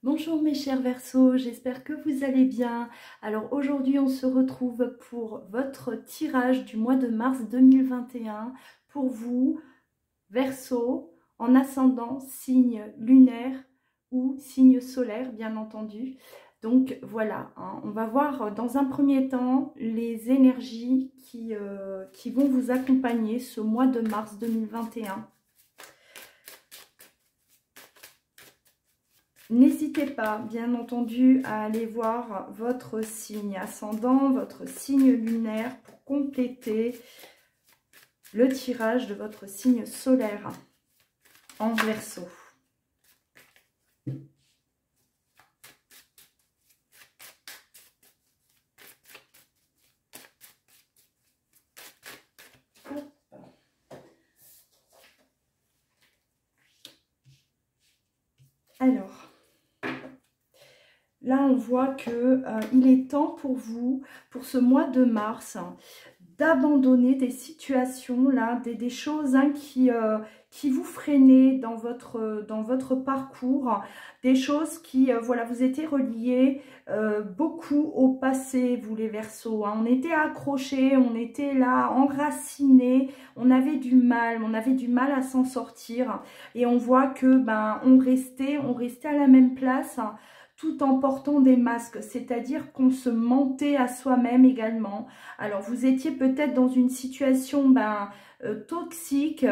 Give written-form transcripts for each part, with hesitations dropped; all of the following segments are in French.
Bonjour mes chers Verseaux, j'espère que vous allez bien. Alors aujourd'hui on se retrouve pour votre tirage du mois de mars 2021 pour vous, Verseaux, en ascendant signe lunaire ou signe solaire bien entendu. Donc voilà, hein, on va voir dans un premier temps les énergies qui vont vous accompagner ce mois de mars 2021. N'hésitez pas, bien entendu, à aller voir votre signe ascendant, votre signe lunaire pour compléter le tirage de votre signe solaire en Verseau. Alors, là, on voit que il est temps pour vous, pour ce mois de mars, d'abandonner des situations, là, des choses qui vous freinaient dans votre parcours, des choses qui, voilà, vous étiez reliées beaucoup au passé, vous les Verseaux. Hein. On était accrochés, on était là, enracinés, on avait du mal à s'en sortir. Et on voit que, ben, on restait à la même place, hein, tout en portant des masques, c'est-à-dire qu'on se mentait à soi-même également. Alors, vous étiez peut-être dans une situation toxique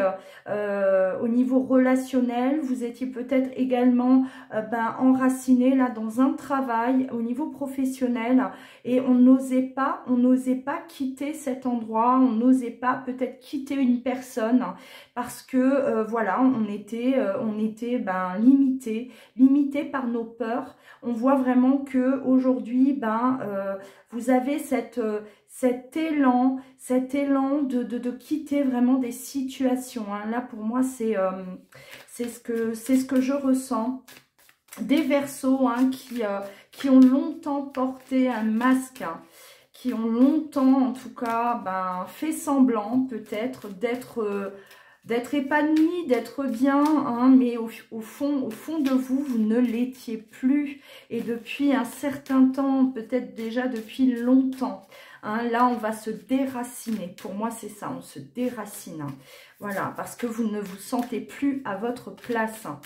au niveau relationnel. Vous étiez peut-être également enraciné là dans un travail au niveau professionnel et on n'osait pas quitter cet endroit, on n'osait pas peut-être quitter une personne parce que voilà, on était limité par nos peurs. On voit vraiment que aujourd'hui, vous avez cet élan de quitter vraiment des situations. Hein. Là, pour moi, c'est ce que je ressens. Des Verseaux, hein, qui ont longtemps porté un masque, hein, qui ont longtemps, en tout cas, fait semblant peut-être d'être épanoui, d'être bien, hein, mais au fond de vous, vous ne l'étiez plus. Et depuis un certain temps, peut-être déjà depuis longtemps. Hein, là, on va se déraciner. Pour moi, c'est ça, on se déracine. Hein. Voilà, parce que vous ne vous sentez plus à votre place. Hein.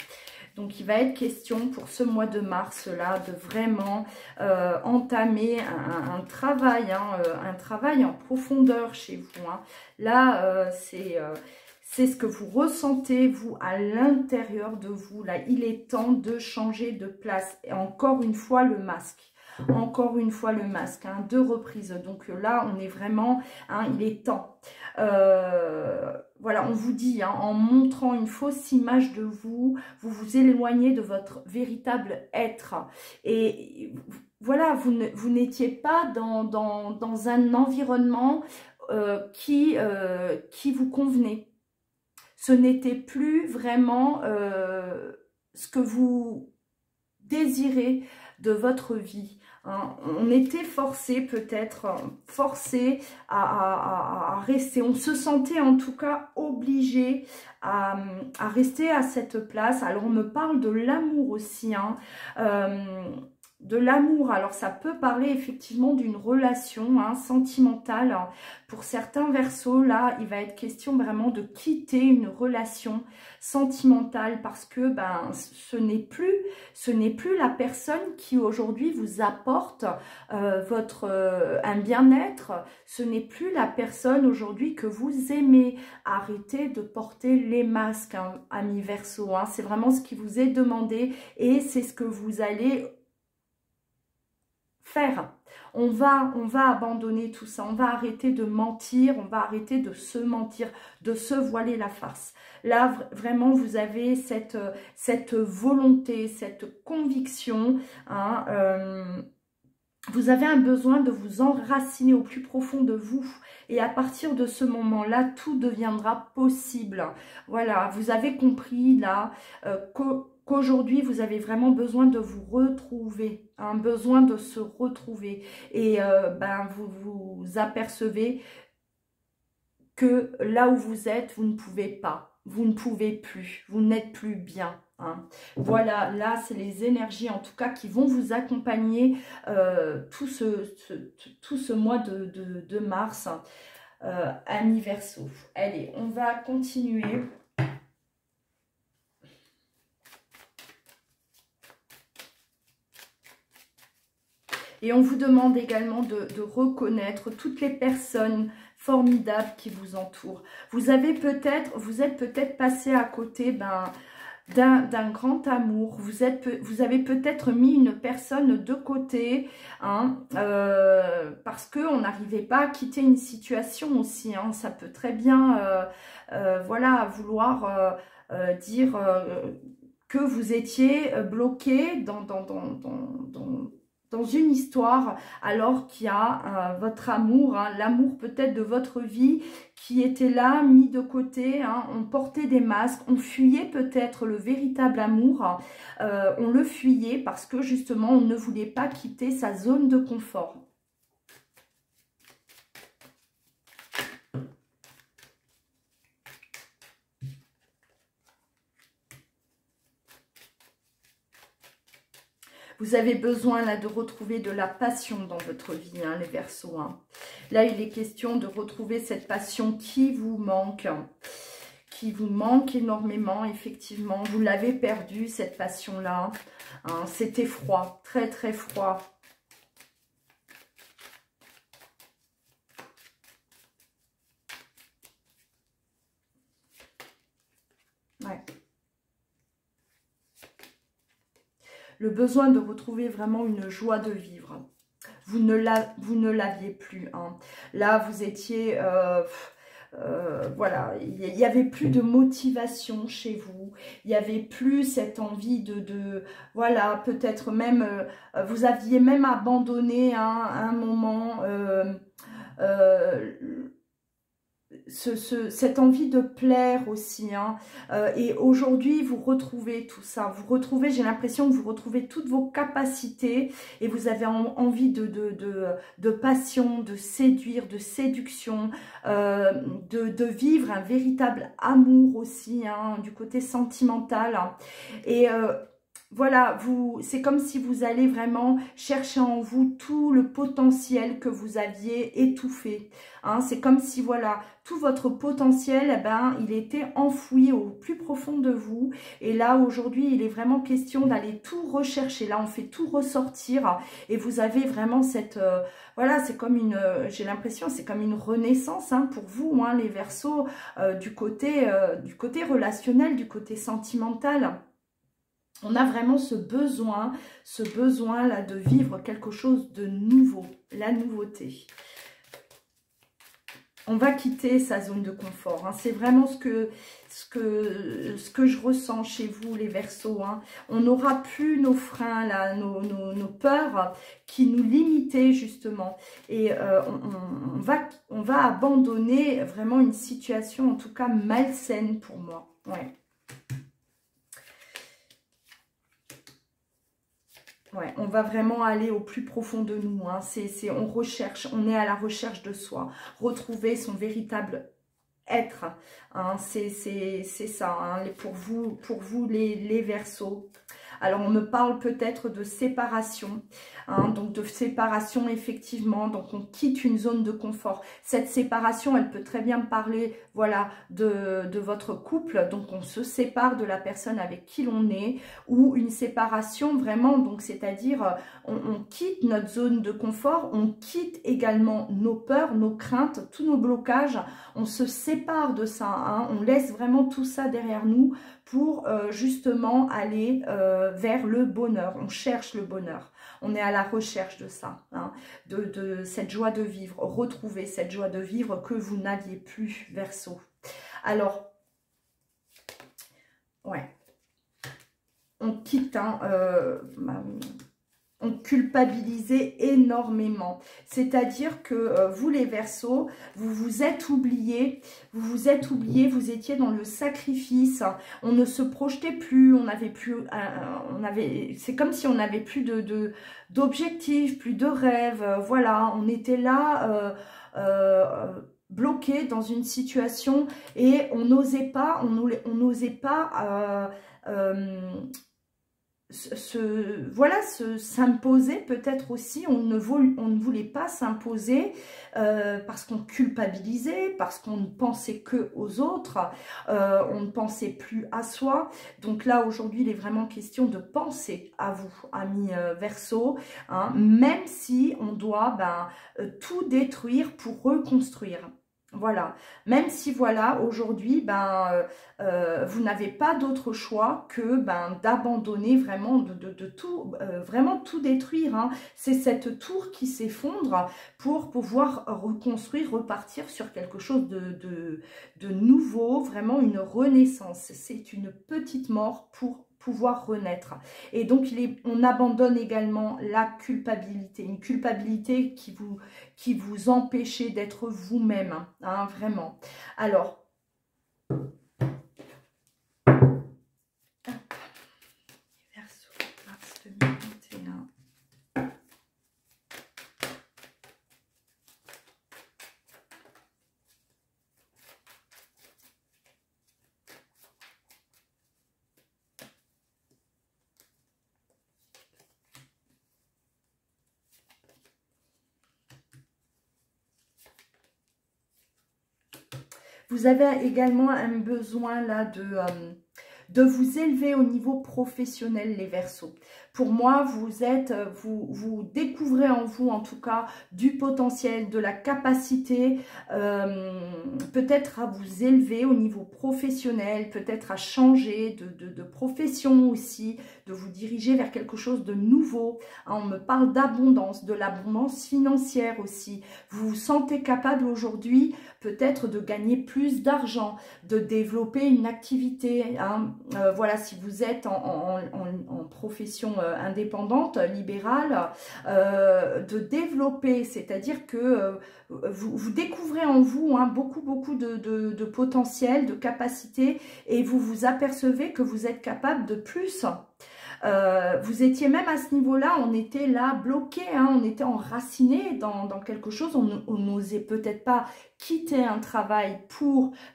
Donc, il va être question pour ce mois de mars-là de vraiment entamer un travail, hein, un travail en profondeur chez vous. Hein. Là, c'est ce que vous ressentez, vous, à l'intérieur de vous. Là, il est temps de changer de place. Et encore une fois, le masque. Encore une fois, le masque. Hein, 2 reprises. Donc là, on est vraiment... Hein, il est temps. Voilà, on vous dit, hein, en montrant une fausse image de vous, vous vous éloignez de votre véritable être. Et voilà, vous n'étiez pas dans un environnement qui vous convenait. Ce n'était plus vraiment ce que vous désirez de votre vie. Hein. On était forcé peut-être, forcé à rester. On se sentait en tout cas obligé à rester à cette place. Alors on me parle de l'amour aussi. Hein. De l'amour, alors ça peut parler effectivement d'une relation, hein, sentimentale. Pour certains Verseaux, là, il va être question vraiment de quitter une relation sentimentale parce que ce n'est plus la personne qui aujourd'hui vous apporte un bien-être. Ce n'est plus la personne aujourd'hui que vous aimez. Arrêtez de porter les masques, hein, amis Verseaux. Hein. C'est vraiment ce qui vous est demandé et c'est ce que vous allez faire. On va abandonner tout ça, on va arrêter de mentir, on va arrêter de se mentir, de se voiler la face. Là, vraiment, vous avez cette volonté, cette conviction, hein, vous avez un besoin de vous enraciner au plus profond de vous. Et à partir de ce moment-là, tout deviendra possible. Voilà, vous avez compris là qu'aujourd'hui, vous avez vraiment besoin de vous retrouver. Un besoin de se retrouver. Et vous vous apercevez que là où vous êtes, vous ne pouvez pas. Vous ne pouvez plus. Vous n'êtes plus bien. hein. Voilà, là, c'est les énergies, en tout cas, qui vont vous accompagner tout ce mois de mars, amis Verseau. Allez, on va continuer. Et on vous demande également de reconnaître toutes les personnes formidables qui vous entourent. Vous êtes peut-être passé à côté d'un grand amour. Vous avez peut-être mis une personne de côté, hein, parce qu'on n'arrivait pas à quitter une situation aussi. Hein. Ça peut très bien voilà, vouloir dire que vous étiez bloqué dans une histoire, alors qu'il y a votre amour, hein, l'amour peut-être de votre vie qui était là, mis de côté, hein, on portait des masques, on fuyait peut-être le véritable amour, on le fuyait parce que justement on ne voulait pas quitter sa zone de confort. Vous avez besoin là de retrouver de la passion dans votre vie, hein, les Verseaux. Hein. Là, il est question de retrouver cette passion qui vous manque énormément, effectivement. Vous l'avez perdue, cette passion-là. Hein. C'était froid, très très froid. Ouais. Le besoin de retrouver vraiment une joie de vivre. Vous ne l'aviez plus. Hein. Là, vous étiez... voilà, il n'y avait plus de motivation chez vous. Il n'y avait plus cette envie voilà, peut-être même... vous aviez même abandonné, hein, à un moment... cette envie de plaire aussi, hein. Et aujourd'hui vous retrouvez tout ça, j'ai l'impression que vous retrouvez toutes vos capacités et vous avez envie de passion, de séduire, de séduction, de vivre un véritable amour aussi, hein, du côté sentimental, et voilà, c'est comme si vous allez vraiment chercher en vous tout le potentiel que vous aviez étouffé. Hein, c'est comme si, voilà, tout votre potentiel, eh ben, il était enfoui au plus profond de vous. Et là, aujourd'hui, il est vraiment question d'aller tout rechercher. Là, on fait tout ressortir. Et vous avez vraiment cette... voilà, c'est comme une... j'ai l'impression, c'est comme une renaissance, hein, pour vous, hein, les Verseaux, du côté relationnel, du côté sentimental. On a vraiment ce besoin là de vivre quelque chose de nouveau, la nouveauté. On va quitter sa zone de confort. Hein. C'est vraiment ce que je ressens chez vous, les Verseaux. Hein. On n'aura plus nos freins, là, nos peurs qui nous limitaient justement. Et on va abandonner vraiment une situation, en tout cas malsaine pour moi. Ouais. Ouais, on va vraiment aller au plus profond de nous. Hein. On est à la recherche de soi. Retrouver son véritable être. Hein. C'est ça, hein, pour vous les Verseaux. Alors, on me parle peut-être de séparation, hein, donc de séparation, effectivement. Donc, on quitte une zone de confort. Cette séparation, elle peut très bien parler, voilà, de votre couple. Donc, on se sépare de la personne avec qui l'on est, ou une séparation vraiment, donc c'est-à-dire, on quitte notre zone de confort, on quitte également nos peurs, nos craintes, tous nos blocages. On se sépare de ça, hein, on laisse vraiment tout ça derrière nous pour justement aller vers le bonheur. On cherche le bonheur. On est à la recherche de ça, hein, de cette joie de vivre. Retrouver cette joie de vivre que vous n'aviez plus, Verseau. Alors, ouais, on quitte, hein, on culpabilisait énormément. C'est-à-dire que vous, les Verseaux, vous vous êtes oubliés, vous étiez dans le sacrifice, on ne se projetait plus, on n'avait plus, c'est comme si on n'avait plus d'objectifs, plus de rêves, voilà, on était là, bloqué dans une situation et on n'osait pas, s'imposer. Peut-être aussi on ne voulait pas s'imposer parce qu'on culpabilisait, parce qu'on ne pensait que aux autres, on ne pensait plus à soi. Donc là aujourd'hui il est vraiment question de penser à vous, amis Verseau, hein, même si on doit tout détruire pour reconstruire. Voilà, même si voilà, aujourd'hui, vous n'avez pas d'autre choix que d'abandonner vraiment, de tout, vraiment tout détruire, hein. C'est cette tour qui s'effondre pour pouvoir reconstruire, repartir sur quelque chose de nouveau, vraiment une renaissance. C'est une petite mort pour pouvoir renaître. Et donc, on abandonne également la culpabilité, une culpabilité qui vous empêchait d'être vous-même, hein, vraiment. Alors, Verseau, mars 2021. Vous avez également un besoin là de vous élever au niveau professionnel, les Verseaux. Pour moi, vous découvrez en vous, en tout cas, du potentiel, de la capacité, peut-être à vous élever au niveau professionnel, peut-être à changer de profession aussi, de vous diriger vers quelque chose de nouveau. Hein, on me parle d'abondance, de l'abondance financière aussi. Vous vous sentez capable aujourd'hui peut-être de gagner plus d'argent, de développer une activité. Hein. Voilà, si vous êtes en profession indépendante, libérale, de développer, c'est-à-dire que vous découvrez en vous beaucoup de potentiel, de capacité, et vous vous apercevez que vous êtes capable de plus. Vous étiez même à ce niveau-là, on était là bloqué, hein, on était enraciné dans quelque chose, on n'osait peut-être pas quitter un travail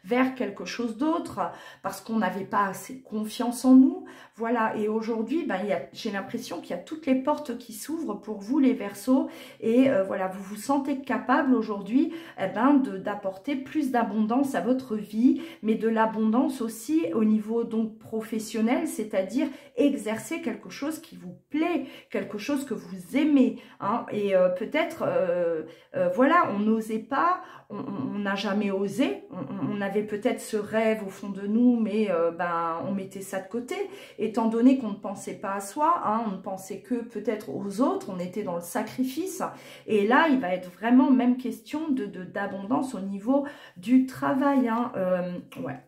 vers quelque chose d'autre parce qu'on n'avait pas assez confiance en nous. Voilà, et aujourd'hui, j'ai l'impression qu'il y a toutes les portes qui s'ouvrent pour vous les Verseaux et voilà, vous vous sentez capable aujourd'hui d'apporter plus d'abondance à votre vie, mais de l'abondance aussi au niveau donc professionnel, c'est-à-dire exercer quelque chose qui vous plaît, quelque chose que vous aimez, hein, et peut-être, voilà, on n'osait pas, on n'a jamais osé, on avait peut-être ce rêve au fond de nous, mais on mettait ça de côté, étant donné qu'on ne pensait pas à soi, hein, on ne pensait que peut-être aux autres, on était dans le sacrifice, et là, il va être vraiment même question d'abondance au niveau du travail, hein, ouais.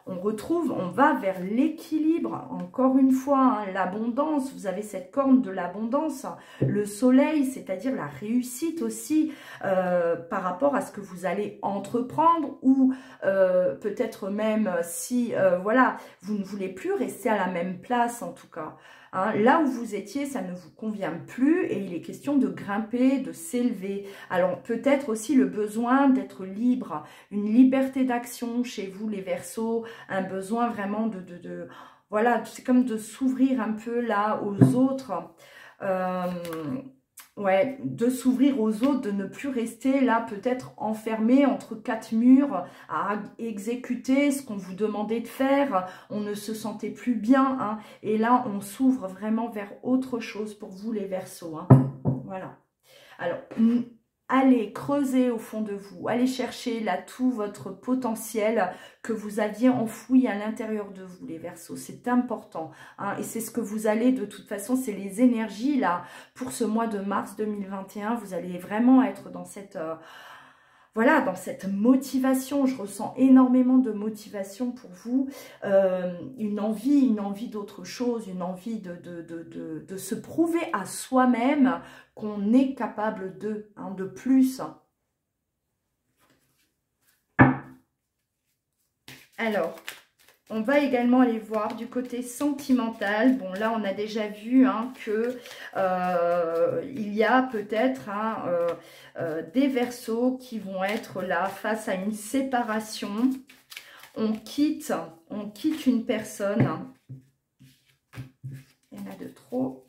On va vers l'équilibre, encore une fois, hein, l'abondance, vous avez cette corne de l'abondance, le soleil, c'est-à-dire la réussite aussi par rapport à ce que vous allez entreprendre ou peut-être même si, voilà, vous ne voulez plus rester à la même place en tout cas. Hein, là où vous étiez, ça ne vous convient plus et il est question de grimper, de s'élever. Alors peut-être aussi le besoin d'être libre, une liberté d'action chez vous les Verseaux, un besoin vraiment voilà, c'est comme de s'ouvrir un peu là aux autres. Ouais, de s'ouvrir aux autres, de ne plus rester là peut-être enfermé entre quatre murs à exécuter ce qu'on vous demandait de faire, on ne se sentait plus bien, hein, et là on s'ouvre vraiment vers autre chose pour vous les Verseaux, hein. Voilà. Alors, allez creuser au fond de vous, allez chercher là tout votre potentiel que vous aviez enfoui à l'intérieur de vous, les Verseaux. C'est important, hein, et c'est ce que vous allez, de toute façon, c'est les énergies là pour ce mois de mars 2021. Vous allez vraiment être dans cette... voilà, dans cette motivation, je ressens énormément de motivation pour vous, une envie d'autre chose, une envie de se prouver à soi-même qu'on est capable de plus. Alors, On va également aller voir du côté sentimental. Bon, là, on a déjà vu hein, que il y a peut-être hein, des Verseaux qui vont être là face à une séparation. On quitte une personne. Il y en a de trop.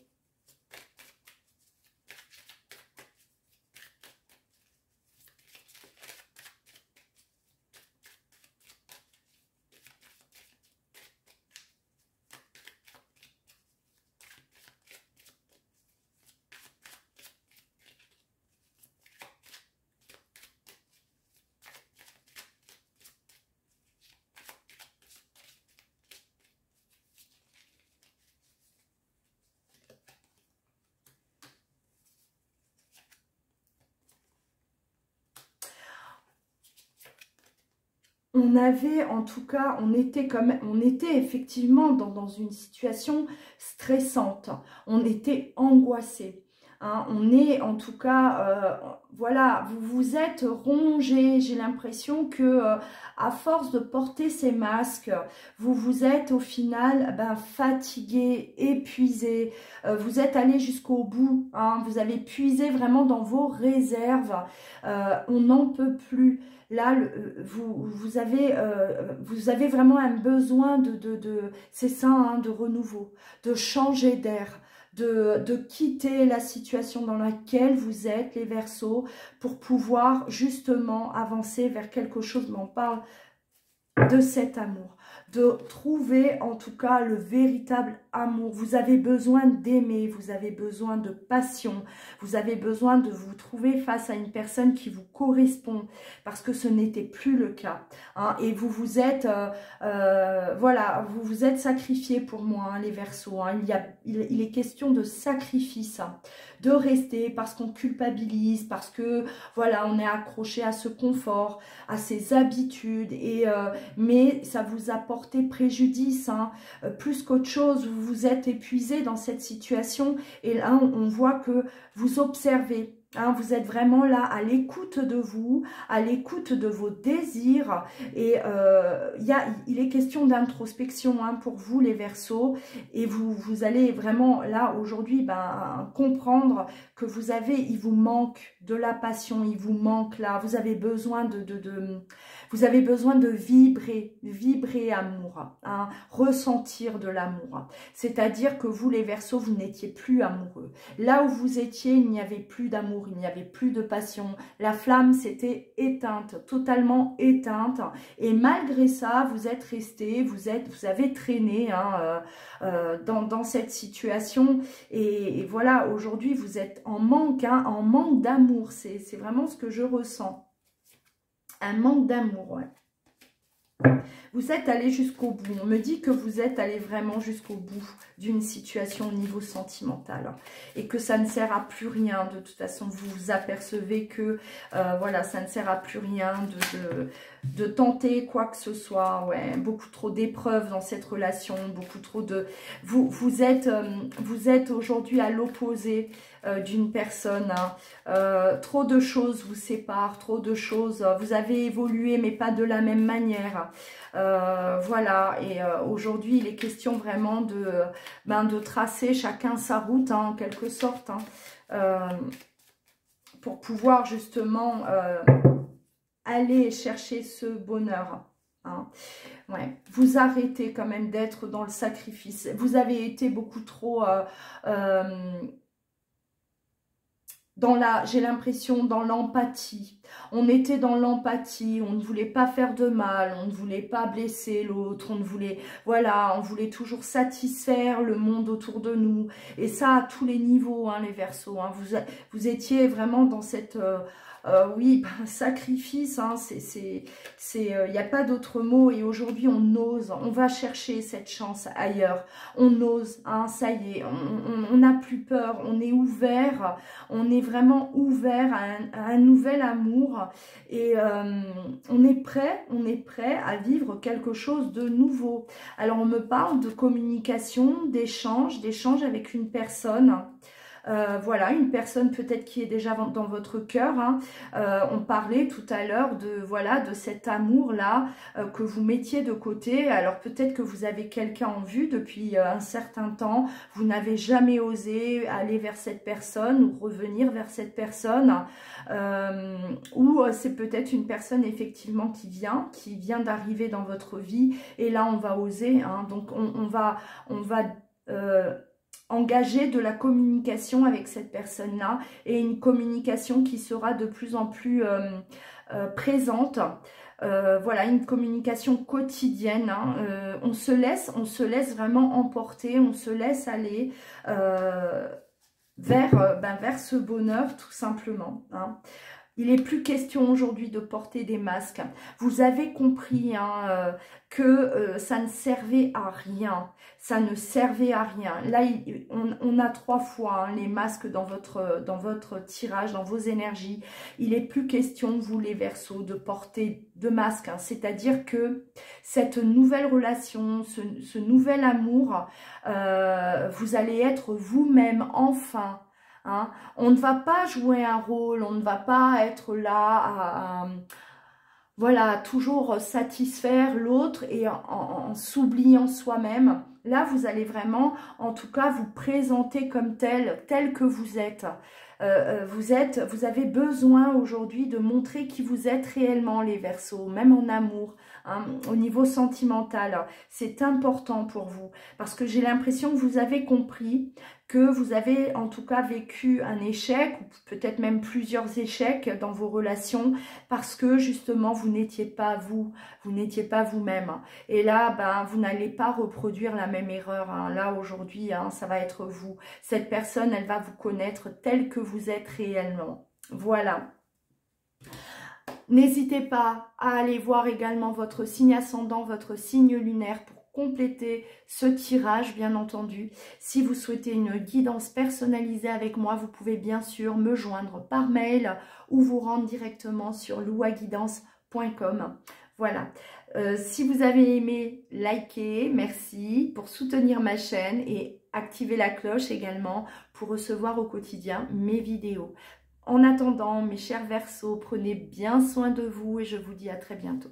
On avait, en tout cas, on était effectivement dans une situation stressante. On était angoissé. Hein, on est, en tout cas, voilà, vous vous êtes rongé. J'ai l'impression que, à force de porter ces masques, vous vous êtes au final fatigué, épuisé. Vous êtes allé jusqu'au bout. Hein, vous avez puisé vraiment dans vos réserves. On n'en peut plus. Là, vous avez vraiment un besoin c'est ça, hein, de renouveau, de changer d'air, de quitter la situation dans laquelle vous êtes, les Verseaux, pour pouvoir justement avancer vers quelque chose. Mais on parle de cet amour, de trouver en tout cas le véritable amour. Vous avez besoin d'aimer, vous avez besoin de passion, vous avez besoin de vous trouver face à une personne qui vous correspond, parce que ce n'était plus le cas. Hein, et vous vous êtes, voilà, vous vous êtes sacrifié pour moi, hein, les Verseaux. Hein, il est question de sacrifice, hein, de rester parce qu'on culpabilise, parce que voilà, on est accroché à ce confort, à ses habitudes, et mais ça vous a porté préjudice, hein, plus qu'autre chose. Vous vous êtes épuisé dans cette situation, et là on voit que vous observez. Hein, vous êtes vraiment là à l'écoute de vous, à l'écoute de vos désirs, et il est question d'introspection, hein, pour vous les Verseaux, et vous allez vraiment là aujourd'hui comprendre que il vous manque de la passion, il vous manque là, vous avez besoin vous avez besoin de vibrer amour, hein, ressentir de l'amour. C'est-à-dire que vous, les Verseaux, vous n'étiez plus amoureux. Là où vous étiez, il n'y avait plus d'amour, il n'y avait plus de passion. La flamme s'était éteinte, totalement éteinte. Et malgré ça, vous êtes resté, vous avez traîné, hein, dans cette situation. Et voilà, aujourd'hui, vous êtes en manque, hein, en manque d'amour. C'est vraiment ce que je ressens. Un manque d'amour, ouais. Vous êtes allé jusqu'au bout. On me dit que vous êtes allé vraiment jusqu'au bout d'une situation au niveau sentimental. Et que ça ne sert à plus rien. De toute façon, vous vous apercevez que voilà, ça ne sert à plus rien de tenter quoi que ce soit. Ouais, beaucoup trop d'épreuves dans cette relation. Beaucoup trop de... Vous êtes aujourd'hui à l'opposé d'une personne. Hein. Trop de choses vous séparent. Trop de choses. Vous avez évolué, mais pas de la même manière. Voilà, et aujourd'hui il est question vraiment de tracer chacun sa route, hein, en quelque sorte, hein, pour pouvoir justement aller chercher ce bonheur. Hein. Ouais. Vous arrêtez quand même d'être dans le sacrifice. Vous avez été beaucoup trop... j'ai l'impression, dans l'empathie. On était dans l'empathie, on ne voulait pas faire de mal, on ne voulait pas blesser l'autre, on ne voulait, voilà, on voulait toujours satisfaire le monde autour de nous. Et ça, à tous les niveaux, hein, les Verseaux. Hein, vous étiez vraiment dans cette... oui, sacrifice, hein, il n'y a pas d'autre mot. Et aujourd'hui, on ose, on va chercher cette chance ailleurs. On ose, hein, ça y est, on n'a plus peur, on est ouvert, on est vraiment ouvert à un nouvel amour. Et on est prêt à vivre quelque chose de nouveau. Alors, on me parle de communication, d'échange avec une personne. Voilà, une personne peut-être qui est déjà dans votre cœur. Hein. On parlait tout à l'heure de, voilà, de cet amour-là que vous mettiez de côté. Alors peut-être que vous avez quelqu'un en vue depuis un certain temps. Vous n'avez jamais osé aller vers cette personne ou revenir vers cette personne. Ou c'est peut-être une personne effectivement qui vient d'arriver dans votre vie. Et là, on va oser. Hein. Donc on va engager de la communication avec cette personne-là et une communication qui sera de plus en plus présente. Voilà, une communication quotidienne. Hein. On se laisse vraiment emporter, on se laisse aller vers ce bonheur tout simplement. Hein. Il n'est plus question aujourd'hui de porter des masques. Vous avez compris hein, que ça ne servait à rien. Ça ne servait à rien. Là, on a 3 fois hein, les masques dans votre tirage, dans vos énergies. Il n'est plus question, vous les Verseaux, de porter de masques. Hein. C'est-à-dire que cette nouvelle relation, ce nouvel amour, vous allez être vous-même enfin. Hein. On ne va pas jouer un rôle, on ne va pas être là voilà, toujours satisfaire l'autre et en s'oubliant soi-même. Là, vous allez vraiment, en tout cas, vous présenter comme tel que vous êtes. Vous avez besoin aujourd'hui de montrer qui vous êtes réellement, les Verseaux, même en amour, hein, au niveau sentimental. C'est important pour vous parce que j'ai l'impression que vous avez compris que vous avez en tout cas vécu un échec ou peut-être même plusieurs échecs dans vos relations parce que justement vous n'étiez pas vous n'étiez pas vous-même. Et là, ben, vous n'allez pas reproduire la même erreur. Hein. Là, aujourd'hui, hein, ça va être vous. Cette personne, elle va vous connaître tel que vous êtes réellement. Voilà. N'hésitez pas à aller voir également votre signe ascendant, votre signe lunaire pour compléter ce tirage, bien entendu. Si vous souhaitez une guidance personnalisée avec moi, vous pouvez bien sûr me joindre par mail ou vous rendre directement sur louaguidance.com. Voilà. Si vous avez aimé, likez, merci pour soutenir ma chaîne et activer la cloche également pour recevoir au quotidien mes vidéos. En attendant, mes chers Verseaux, prenez bien soin de vous et je vous dis à très bientôt.